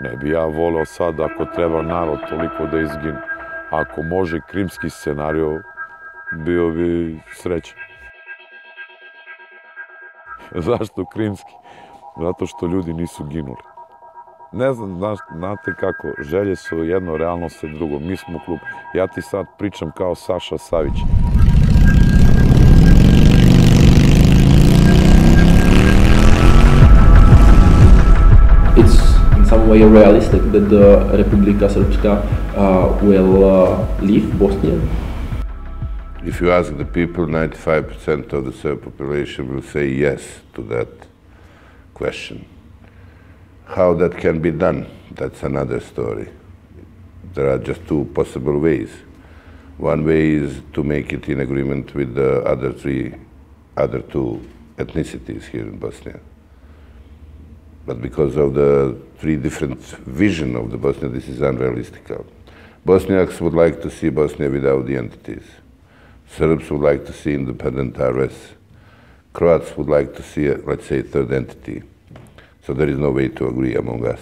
Ne bi ja voleo sad, ako treba narod toliko da izgine. Ako može krimski scenario, bio bi srećan. Zašto krimski? Zato što ljudi nisu ginuli. Ne znam, znate kako, želje su jedno, realnost je drugo. Mi smo klub. Ja ti sad pričam kao Saša Savić. It's in some way realistic that the Republika Srpska will leave Bosnia? If you ask the people, 95% of the Serb population will say yes to that question. How that can be done, that's another story. There are just two possible ways. One way is to make it in agreement with the other two ethnicities here in Bosnia. But because of the three different visions of the Bosnia, this is unrealistic. Bosniaks would like to see Bosnia without the entities. Serbs would like to see independent RS. Croats would like to see, let's say, a third entity. So there is no way to agree among us.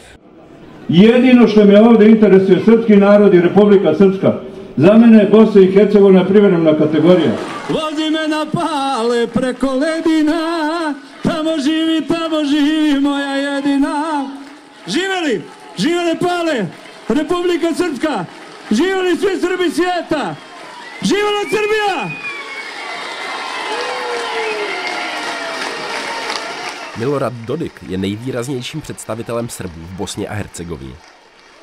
Jedino što me ovdje interesuje srpski narod i Republika Srpska. Za mene je Bosna i Hercegovina privremena kategorija. Vozi me na Pale preko ledina, tamo živi moja jedina. Živeli, živele Pale, Republika Srpska, živeli svi Srbi svijeta, živela Srbija! Milorad Dodik je nejvýraznějším představitelem Srbů v Bosně a Hercegovině.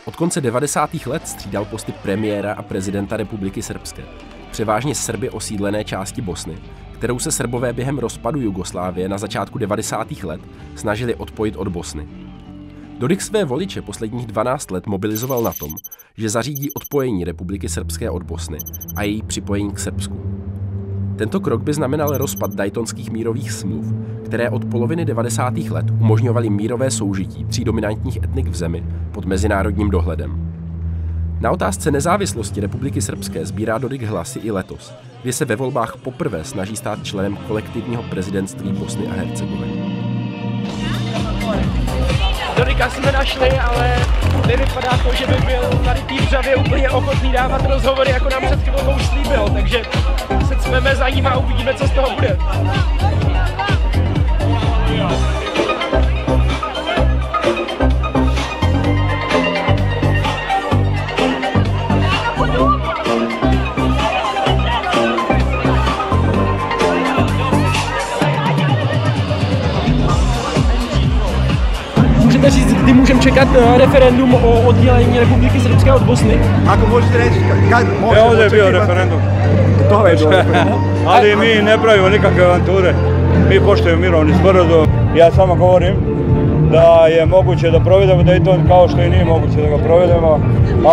Od konce 90. let střídal posty premiéra a prezidenta Republiky Srbské, převážně Srby osídlené části Bosny, kterou se Srbové během rozpadu Jugoslávie na začátku 90. let snažili odpojit od Bosny. Dodik své voliče posledních 12 let mobilizoval na tom, že zařídí odpojení Republiky Srbské od Bosny a její připojení k Srbsku. Tento krok by znamenal rozpad Daytonských mírových smluv, které od poloviny 90. let umožňovaly mírové soužití tří dominantních etnik v zemi pod mezinárodním dohledem. Na otázce nezávislosti Republiky Srbské sbírá Dodik hlasy i letos, kdy se ve volbách poprvé snaží stát členem kolektivního prezidentství Bosny a Hercegoviny. Dodika jsme našli, ale nevypadá to, že by byl tady tý Břavě úplně ochotný dávat rozhovory, jako nám před chvilkou slíbil, takže se cpeme za ním a uvidíme, co z toho bude. Můžete říct, kdy můžeme čekat referendum o oddělení Republiky Srpské od Bosny? Ako možete reći, kad možete ovdje je bio referendum. To je bio referendum. Ali mi ne pravimo nikakve avanture. Mi poštujemo mirovni sporazum. Ja samo govorim da je moguće da provedemo Dayton kao što i nije moguće da ga provedemo.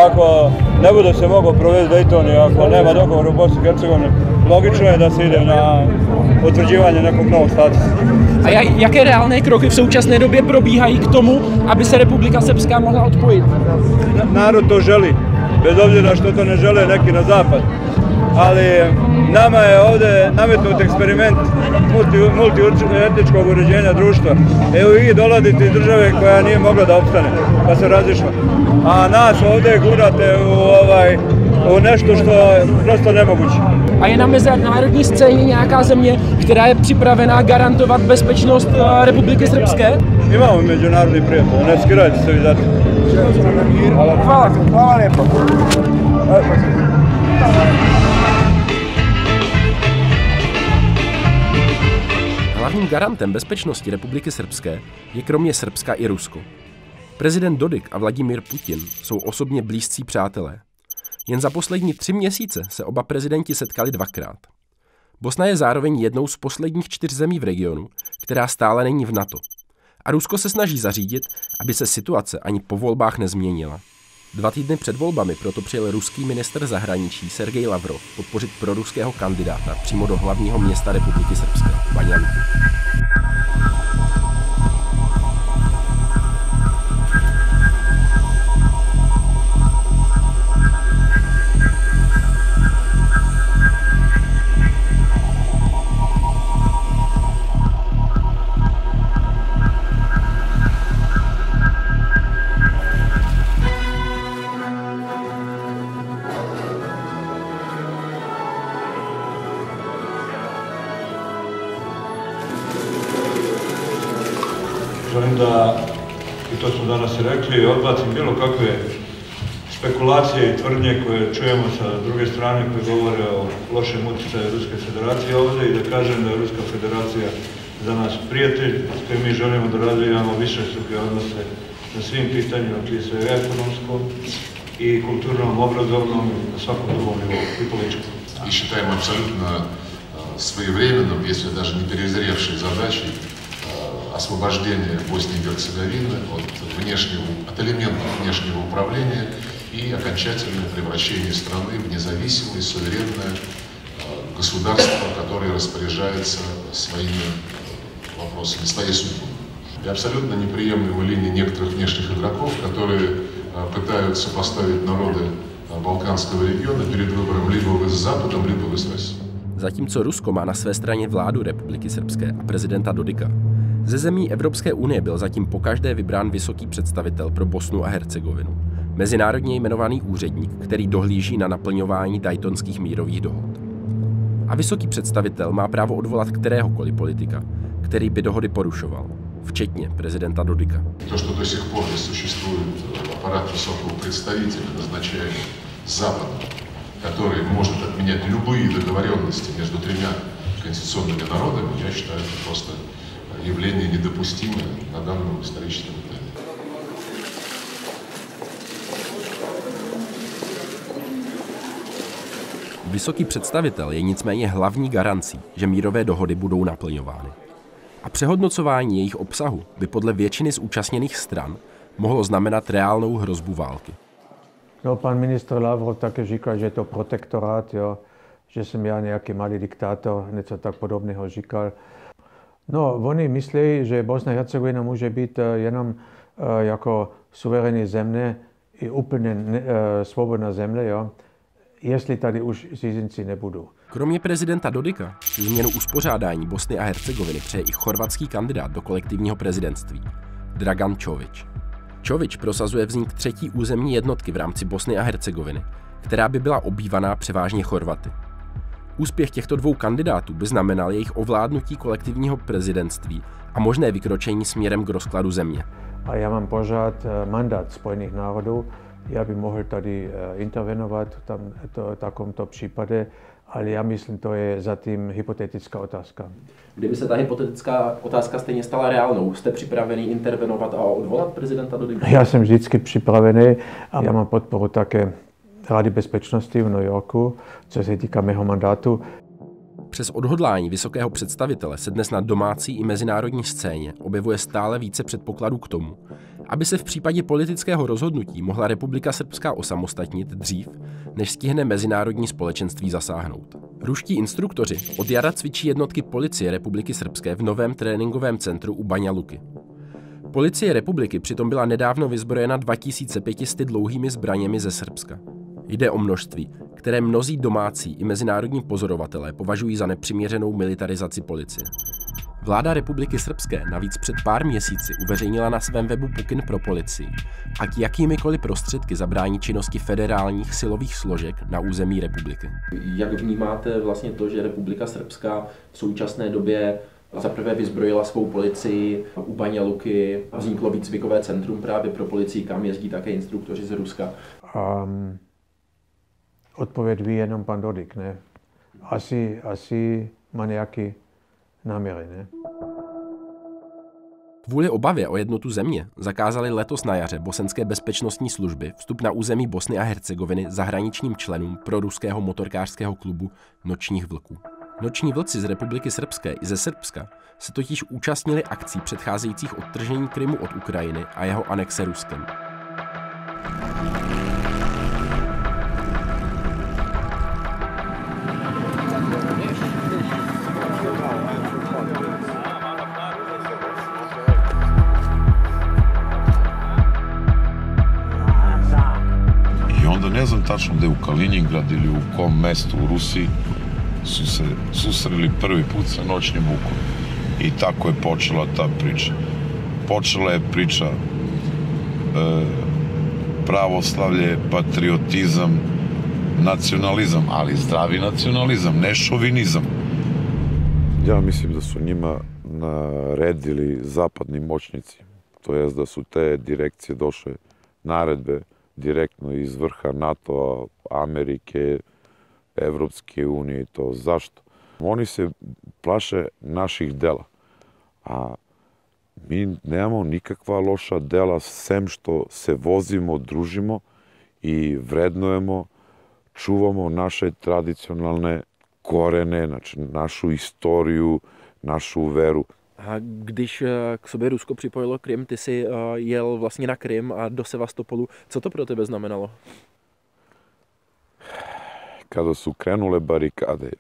Ako ne bude se mogao provesti Dayton i ako nema dogovora u Bosni i Hercegovini, logično je da se ide na utvrđivanje nekog novog statusa. A jaké reálné kroky v současné době probíhají k tomu, aby se Republika Srpská mohla odpojit? Narod to želi, bez obzira što to ne žele neki na zapad. Ali nama je ovdje nametnut eksperiment multietničkog uređenja društva. Evo vi dolazite iz države koja nije mogla da opstane, pa se razišla. A nas ovdje gurate u nešto što je prosto nemoguće. A je na mezinárodní scéně nějaká země, která je připravená garantovat bezpečnost Republiky Srpské? Imamo međunarodni prijatelj, ne skirajte se vi za to. Hvala lijepo. Hlavním garantem bezpečnosti Republiky Srpské je kromě Srbska i Rusko. Prezident Dodik a Vladimír Putin jsou osobně blízcí přátelé. Jen za poslední 3 měsíce se oba prezidenti setkali 2krát. Bosna je zároveň jednou z posledních 4 zemí v regionu, která stále není v NATO. A Rusko se snaží zařídit, aby se situace ani po volbách nezměnila. 2 týdny před volbami proto přijel ruský ministr zahraničí Sergej Lavrov podpořit proruského kandidáta přímo do hlavního města Republiky Srpské, Banja Luku. želim da, i to smo danas rekli, odbacim bilo kakve spekulacije i tvrdnje koje čujemo sa druge strane koje govore o lošem utjecaju Ruske federacije ovdje i da kažem da je Ruska federacija za nas prijatelj s kojim mi želimo da razvijamo višestruke odnose na svim pitanjima, prije svega ekonomskom i kulturnom, obrazovnom, na svakom drugom nivou i političkom. И считаем абсолютно своевременным, если даже не перезревшей задачей, освобождение Боснии и Герцеговины от элементов внешнего управления и окончательное превращение страны в независимое, суверенное государство, которое распоряжается своими вопросами, своей судьбой. И абсолютно неприемлема линия некоторых внешних игроков, которые пытаются поставить народы Balkánského regionu před výběrem lибо s Západem, lибо s Rusí. Zatímco Rusko má na své straně vládu Republiky srbské a prezidenta Dodika, ze zemí Evropské unie byl zatím pokaždé vybrán vysoký představitel pro Bosnu a Hercegovinu, mezinárodně jmenovaný úředník, který dohlíží na naplňování Daytonských mírových dohod. A vysoký představitel má právo odvolat kteréhokoliv politika, který by dohody porušoval, včetně prezidenta Dodika. To, что до сих пор существует аппарат высокого представителя, назначаемый Западом, который может отменять любые договоренности между тремя конституционными народами, я считаю, это просто явление недопустимое на данном историческом этапе. Vysoký představitel je nicméně hlavní garancí, že mírové dohody budou naplňovány. A přehodnocování jejich obsahu by podle většiny zúčastněných stran mohlo znamenat reálnou hrozbu války. No, pan ministr Lavrov také říkal, že je to protektorát, jo, že jsem já nějaký malý diktátor, něco tak podobného říkal. No, oni myslí, že Bosna a Hercegovina může být jenom jako suverénní země i úplně svobodná země, jo, jestli tady už cizinci nebudou. Kromě prezidenta Dodika si změnu uspořádání Bosny a Hercegoviny přeje i chorvatský kandidát do kolektivního prezidentství, Dragan Čović. Čović prosazuje vznik třetí územní jednotky v rámci Bosny a Hercegoviny, která by byla obývaná převážně Chorvaty. Úspěch těchto dvou kandidátů by znamenal jejich ovládnutí kolektivního prezidentství a možné vykročení směrem k rozkladu země. A já mám pořád mandát Spojených národů, já bych mohl tady intervenovat v takovémto případě, ale já myslím, to je zatím hypotetická otázka. Kdyby se ta hypotetická otázka stejně stala reálnou, jste připravený intervenovat a odvolat prezidenta Dodika? Já jsem vždycky připravený a já mám podporu také Rady bezpečnosti v New Yorku, co se týká mého mandátu. Přes odhodlání vysokého představitele se dnes na domácí i mezinárodní scéně objevuje stále více předpokladů k tomu, aby se v případě politického rozhodnutí mohla Republika Srbská osamostatnit dřív, než stihne mezinárodní společenství zasáhnout. Ruští instruktoři od jara cvičí jednotky policie Republiky Srbské v novém tréninkovém centru u Banja Luky. Policie republiky přitom byla nedávno vyzbrojena 2500 dlouhými zbraněmi ze Srbska. Jde o množství, které mnozí domácí i mezinárodní pozorovatelé považují za nepřiměřenou militarizaci policie. Vláda Republiky Srbské navíc před pár měsíci uveřejnila na svém webu pokyn pro policii a k jakýmikoliv prostředky zabrání činnosti federálních silových složek na území republiky. Jak vnímáte vlastně to, že Republika Srbská v současné době zaprvé vyzbrojila svou policii u Banja Luky, vzniklo výcvikové centrum právě pro policii, kam jezdí také instruktoři z Ruska? Odpověď ví jenom pan Dodik, ne? Asi má nějaký náměry, ne? Kvůli obavě o jednotu země zakázali letos na jaře bosenské bezpečnostní služby vstup na území Bosny a Hercegoviny zahraničním členům proruského motorkářského klubu Nočních vlků. Noční vlci z Republiky Srbské i ze Srbska se totiž účastnili akcí předcházejících odtržení Krymu od Ukrajiny a jeho anexe Ruskem. Ne znam tačno gde u Kaliningrad ili u kom mestu u Rusiji su se susreli prvi put sa noćnim vukom. I tako je počela ta priča. Počela je priča pravoslavlje, patriotizam, nacionalizam, ali zdravi nacionalizam, ne šovinizam. Ja mislim da su njima naredili zapadni moćnici to jest da su te direkcije došle naredbe direktno iz vrha NATO, Amerike, Evropske unije i to. Zašto? Oni se plaše naših dela, a mi nemamo nikakva loša dela, sem što se vozimo, družimo i vrednujemo, čuvamo naše tradicionalne korene, znači našu historiju, našu veru. A když k sobě Rusko připojilo Krym, ty jsi jel vlastně na Krym a do Sevastopolu. Co to pro tebe znamenalo? Kada su krenule barikade,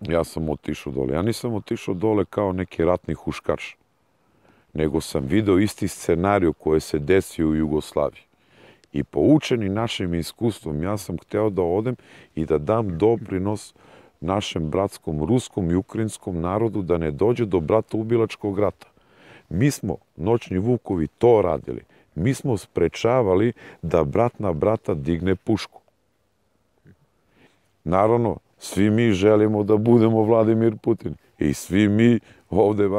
ja sam otišao dole. Ja nisam otišao dole kao neki ratni huškač, nego sam video isti scenariju koji se desio u Jugoslaviji. I poučeni našim iskustvom, ja sam hteo da odem i da dam doprinos našem bratskom ruskom i ukrajinskom narodu da ne dođe do bratoubilačkog rata. Mi smo, noćni vukovi, to radili. Mi smo sprečavali da brat na brata digne pušku. Naravno, svi mi želimo da budemo Vladimir Putin. I svi mi ovde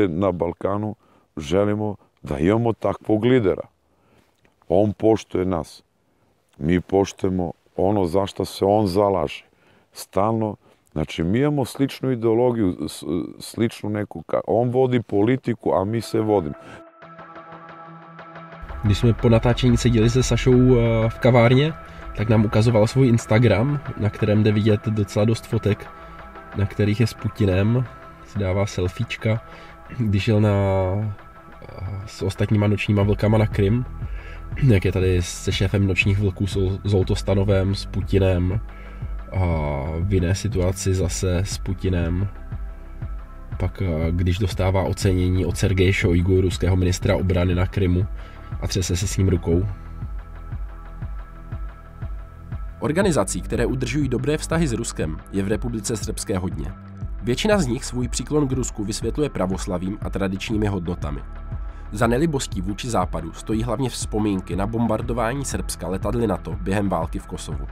na Balkanu želimo da imamo takvog lidera. On poštuje nas. Mi poštujemo ono za što se on zalaže. Stalno, znači mi imamo sličnu ideologiju, sličnu neku, on vodi politiku, a mi se vodimo. Když jsme po natáčení seděli se Sašou v kavárně, tak nám ukazoval svůj Instagram, na kterém jde vidět docela dost fotek, na kterých je s Putinem, si dává selfiečka, když jel s ostatníma nočníma vlkama na Krym, jak je tady se šéfem nočních vlků Zoltostanovem, s Putinem, a v jiné situaci zase s Putinem. Pak když dostává ocenění od Sergeje Šojgu, ruského ministra obrany na Krymu, a třese se s ním rukou. Organizací, které udržují dobré vztahy s Ruskem, je v Republice Srbské hodně. Většina z nich svůj příklon k Rusku vysvětluje pravoslavím a tradičními hodnotami. Za nelibostí vůči západu stojí hlavně vzpomínky na bombardování Srbska letadly NATO během války v Kosovu.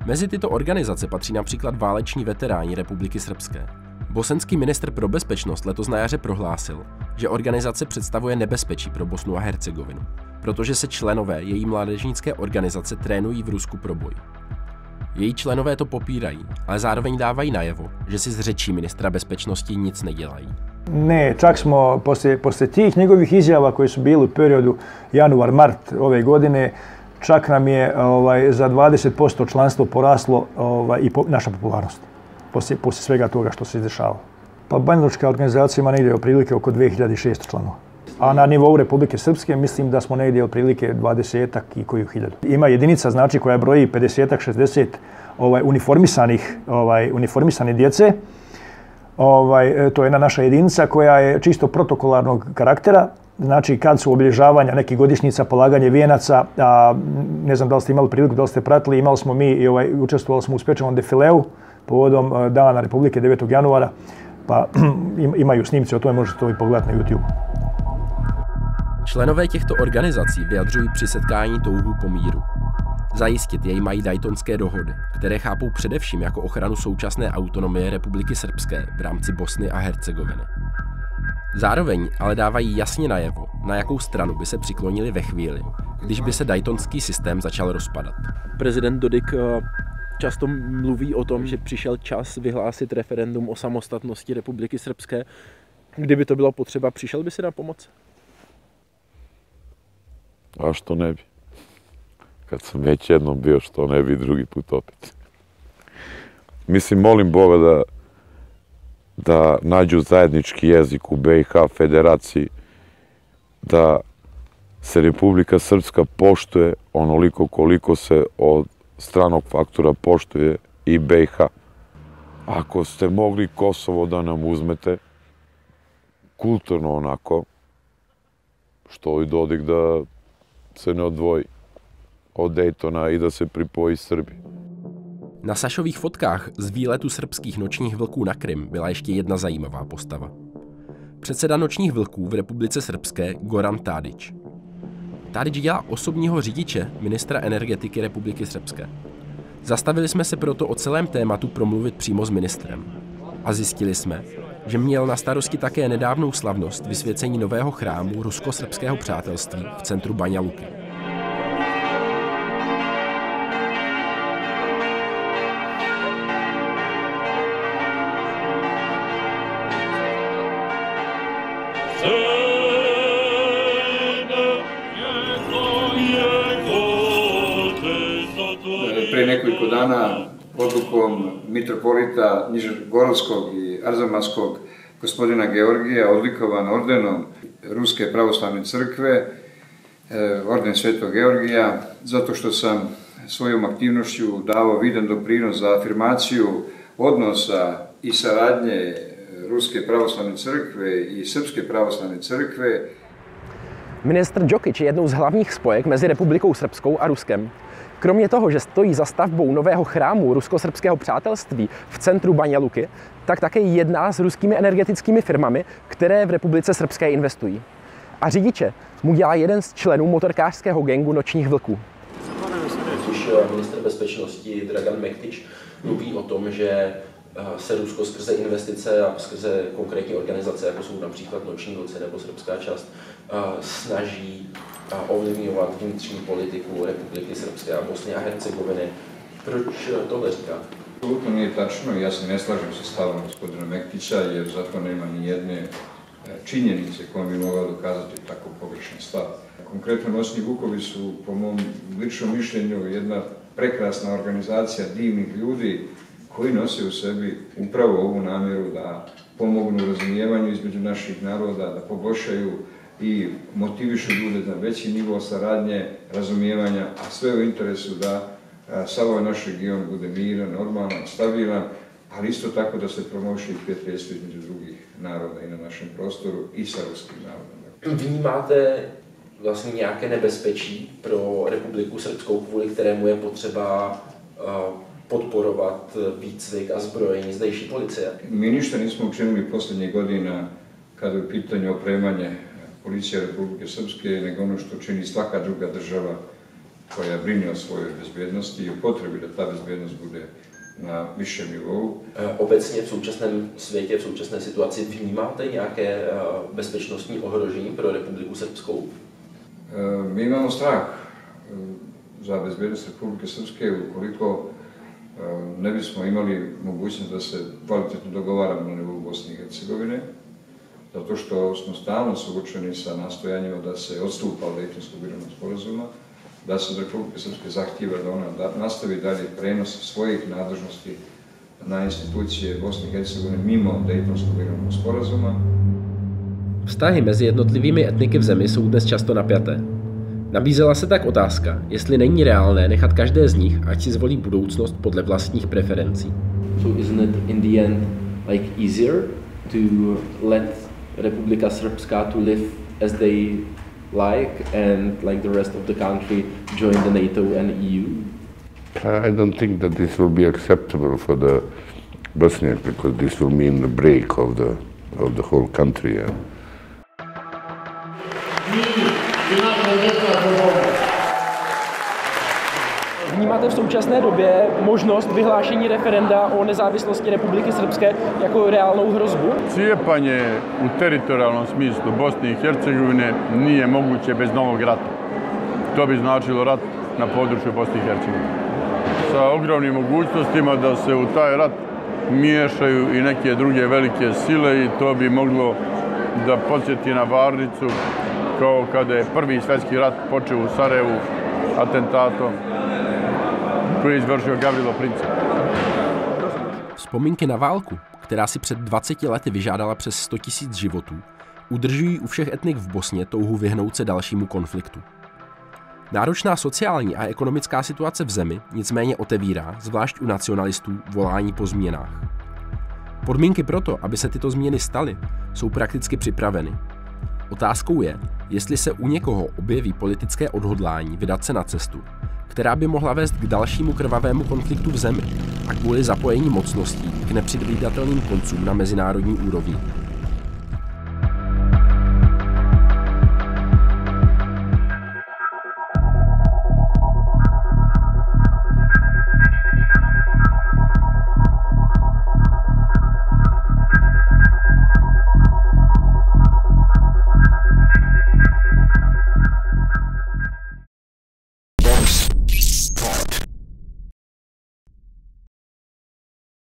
Mezi tyto organizace patří například váleční veteráni Republiky Srbské. Bosenský ministr pro bezpečnost letos na jaře prohlásil, že organizace představuje nebezpečí pro Bosnu a Hercegovinu, protože se členové její mládežnické organizace trénují v Rusku pro boj. Její členové to popírají, ale zároveň dávají najevo, že si z řečí ministra bezpečnosti nic nedělají. Ne, čak smo poslije tih njegovih izjava koje su bile u periodu januar-mart ove godine, čak nam je za 20% članstvo poraslo i naša popularnost. Poslije svega toga što se izdešava. Pa banjalučka organizacija ima negdje otprilike oko 2600 članova. A na nivou Republike Srpske mislim da smo negdje otprilike 20-ak i koju hiljadu. Ima jedinica znači koja broji 50-ak, 60 uniformisane djece. To je jedna naša jedinica koja je čisto protokolarnog karaktera. Znači kad su obilježavanja nekih godišnjica, polaganje vijenaca, ne znam da li ste imali priliku, da li ste pratili, imali smo mi i učestvovali smo u svečanom defileu povodom Dana Republike 9. januara, pa imaju snimci o tome, možete to i pogledati na YouTube. Členové těchto organizací vyjadřují při setkání touhu po míru. Zajistit jej mají Daytonské dohody, které chápou především jako ochranu současné autonomie Republiky Srbské v rámci Bosny a Hercegoviny. Zároveň ale dávají jasně najevo, na jakou stranu by se přiklonili ve chvíli, když by se Daytonský systém začal rozpadat. Prezident Dodik často mluví o tom, že přišel čas vyhlásit referendum o samostatnosti Republiky Srbské. Kdyby to bylo potřeba, přišel by si na pomoc? A što ne bi? Kad sam već jednom bio, što ne bi drugi put opet. Mislim, molim Boga da nađu zajednički jezik u BiH federaciji, da se Republika Srpska poštuje onoliko koliko se od stranog faktora poštuje i BiH. Ako ste mogli Kosovo da nam uzmete, kulturno onako, što i Dodik da se ne odvoji od Daytona i da se pripojí Srbiji. Na Sašových fotkách z výletu srbských nočních vlků na Krym byla ještě jedna zajímavá postava. Předseda nočních vlků v Republice Srbské Goran Tadić. Tadić dělá osobního řidiče ministra energetiky Republiky Srbské. Zastavili jsme se proto o celém tématu promluvit přímo s ministrem. A zjistili jsme, že měl na starosti také nedávnou slavnost vysvěcení nového chrámu rusko-srbského přátelství v centru Banja Luky. Pre nekoliko dana odlukom mitropolita Nižegorodskog i Arzamanskog gospodina Georgija odlikovan ordenom Ruske pravoslavne crkve, orden Svetog Georgija, zato što sam svojom aktivnošću dao vidan doprinos za afirmaciju odnosa i saradnje Ruske pravoslavne crkve i Srpske pravoslavne crkve. Ministr Djokic je jednou z hlavních spojek mezi Republikou Srbskou a Ruskem. Kromě toho, že stojí za stavbou nového chrámu rusko-srbského přátelství v centru Banja Luky, tak také jedná s ruskými energetickými firmami, které v Republice Srbské investují. A řidiče mu dělá jeden z členů motorkářského gangu Nočních vlků. Když ministr bezpečnosti Dragan Mektič mluví o tom, že se Rusko skrze investice a skrze konkrétní organizace, jako jsou například Noční vlci nebo srbská část, snaží ovlivňovat vnitřní politiku Republiky Srpske a Bosny a Hercegoviny. Proč tohle říká? Apsolutno nije tačno i ja se ne slažem sa stavom gospodina Mektića, jer zato nema ni jedne činjenice koja bi mogla dokazati tako pogrešan stav. Konkretno Noćni vukovi su, po mom ličnom mišljenju, jedna prekrasna organizacija divnih ljudi koji nose u sebi upravo ovu namjeru da pomognu razumijevanju između naših naroda, da poboljšaju i motivišu ljude na veći nivo saradnje, razumijevanja, a sve u interesu da sav ovaj naš region bude miran, normalan, stabilan, ali isto tako da se promoši i prijateljstvo između drugih naroda i na našem prostoru i sa ruskim narodom. Vnímáte vlastně nějaké nebezpečí pro Republiku Srpskou, kvůli kterému je potřeba podporovat výcvik a zbrojení zdejší policie? Mi ništa nismo učinili posljednjih godina kada je u pitanju opremanje policije Republike Srpske, nego ono što čini svaka druga država koja brine o svojoj bezbjednosti i o potrebi da ta bezbjednost bude na vyšším nivou. Obecně v současném světě, v současné situaci vnímáte nějaké bezpečnostní ohrožení pro Republiku Srpskou? Mi imamo strah za bezbjednost Republike Srpske ukoliko ne bismo imali mogućnost da se kvalitetno dogovaramo na nivou Bosne i Hercegovine, zato što smo stalno suočeni sa nastojanjima da se odstupa od Dejtonskog mirovnog sporazuma, da se od Republike Srpske zahtijeva da ona nastavi dalje prenos svojih nadležnosti na institucije Bosne i Hercegovine mimo Dejtonskog mirovnog sporazuma. Vztahy mezi jednotlivými etniky v zemi jsou dnes často napjaté. Nabízela se tak otázka, jestli není reálné nechat každé z nich, ať si zvolí budoucnost podle vlastních preferencí. So isn't it in the end like easier to let Republika Srpska to live as they like and like the rest of the country join the NATO and EU? I don't think that this will be acceptable for the Bosniaks because this will mean the break of the whole country. Yeah. Vnímáte v současné době možnost vyhlášení referenda o nezávislosti Republiky Srpske jako reálnou hrozbu? Cijepanje u teritorijalnom smislu Bosne i Hercegovine nije moguće bez novog rata. To bi značilo rat na području Bosne i Hercegovine. Sa ogromnim mogućnostima da se u taj rat miješaju i neke druge velike sile i to bi moglo da podsjeti na Varnicu kao kada je Prvi svjetski rat počeo u Sarajevu atentatom koji je izvršio Gavrilo Princip. Vzpomínky na válku, která si před 20 lety vyžádala přes 100 000 životů, udržují u všech etnik v Bosně touhu vyhnout se dalšímu konfliktu. Náročná sociální a ekonomická situace v zemi nicméně otevírá, zvlášť u nacionalistů, volání po změnách. Podmínky pro to, aby se tyto změny staly, jsou prakticky připraveny. Otázkou je, jestli se u někoho objeví politické odhodlání vydat se na cestu, která by mohla vést k dalšímu krvavému konfliktu v zemi a kvůli zapojení mocností k nepředvídatelným koncům na mezinárodní úrovni.